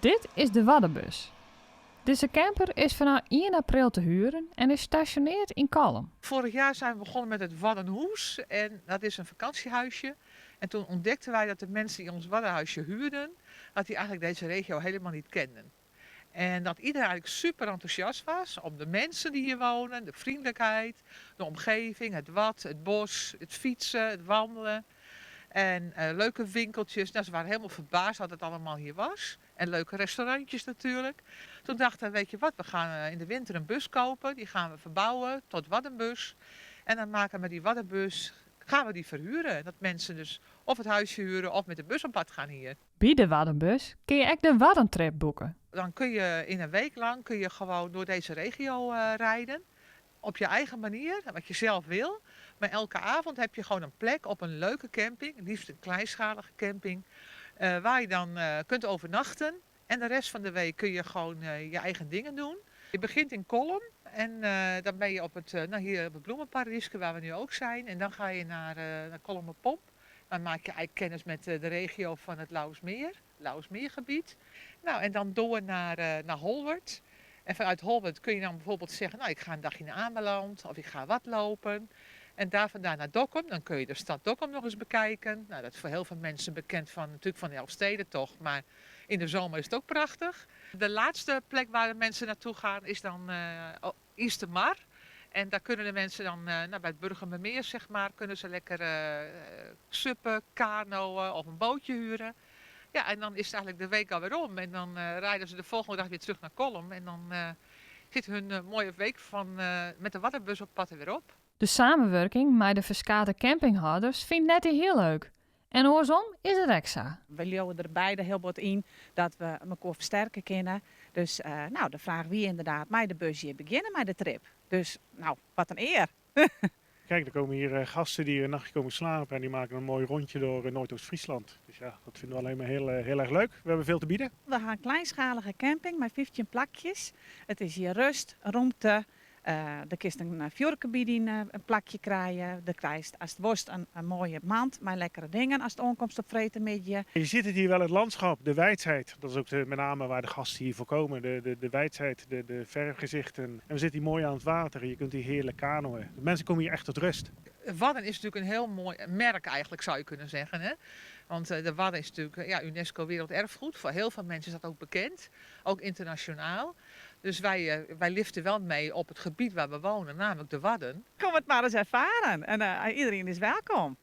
Dit is de Waddenbus. Deze camper is vanaf 1 april te huren en is gestationeerd in Kalm. Vorig jaar zijn we begonnen met het Waddenhoes en dat is een vakantiehuisje. En toen ontdekten wij dat de mensen die ons Waddenhuisje huurden, dat die eigenlijk deze regio helemaal niet kenden. En dat iedereen eigenlijk super enthousiast was om de mensen die hier wonen, de vriendelijkheid, de omgeving, het wad, het bos, het fietsen, het wandelen. En leuke winkeltjes. Nou, ze waren helemaal verbaasd dat het allemaal hier was. En leuke restaurantjes natuurlijk. Toen dachten we, weet je wat, we gaan in de winter een bus kopen. Die gaan we verbouwen tot Waddenbus. En dan maken we met die Waddenbus, gaan we die verhuren. Dat mensen dus of het huisje huren of met de bus op pad gaan hier. Bij de Waddenbus kun je ook de Waddentrip boeken. Dan kun je in een week lang gewoon door deze regio rijden. Op je eigen manier, wat je zelf wil. Maar elke avond heb je gewoon een plek op een leuke camping. Liefst een kleinschalige camping. Waar je dan kunt overnachten. En de rest van de week kun je gewoon je eigen dingen doen. Je begint in Kolm. En dan ben je op hier op het Bloemenparadiesje waar we nu ook zijn. En dan ga je naar Kolmerpomp. Dan maak je eigenlijk kennis met de regio van het Lauwersmeergebied. Nou, en dan door naar Holwert. En vanuit Holwert kun je dan bijvoorbeeld zeggen, nou ik ga een dagje naar Ameland of ik ga wat lopen. En daar vandaan naar Dokkum, dan kun je de stad Dokkum nog eens bekijken. Nou, dat is voor heel veel mensen bekend natuurlijk van de Elfstedentocht, maar in de zomer is het ook prachtig. De laatste plek waar de mensen naartoe gaan is dan Eastermar. En daar kunnen de mensen dan, bij het Burgermermeer zeg maar, kunnen ze lekker suppen, kanoën of een bootje huren. Ja, en dan is het eigenlijk de week alweer om. En dan rijden ze de volgende dag weer terug naar Kolm. En dan zit hun mooie week met de Waddenbus op pad er weer op. De samenwerking met de verskate campinghouders vindt Nettie heel leuk. En hoorsom is het extra. We leeuwen er beide heel wat in dat we elkaar versterken kunnen. Dus de vraag wie inderdaad met de bus hier beginnen met de trip. Dus nou, wat een eer. Kijk, er komen hier gasten die een nachtje komen slapen en die maken een mooi rondje door Noordoost-Friesland. Dus ja, dat vinden we alleen maar heel erg leuk. We hebben veel te bieden. We gaan een kleinschalige camping met 15 plakjes. Het is hier rust, ruimte. De kist een fjorkenbieding een plakje krijgen. De krijgt als het worst een mooie mand met lekkere dingen als het aankomst op vreten met je. Je ziet het hier wel, het landschap, de wijdheid. Dat is ook met name waar de gasten hier voor komen. De wijdheid, de vergezichten. En we zitten hier mooi aan het water. Je kunt hier heerlijk kanoën. De mensen komen hier echt tot rust. Wadden is natuurlijk een heel mooi merk eigenlijk, zou je kunnen zeggen. Hè? Want de Wadden is natuurlijk UNESCO Werelderfgoed. Voor heel veel mensen is dat ook bekend. Ook internationaal. Dus wij liften wel mee op het gebied waar we wonen, namelijk de Wadden. Kom het maar eens ervaren en iedereen is welkom.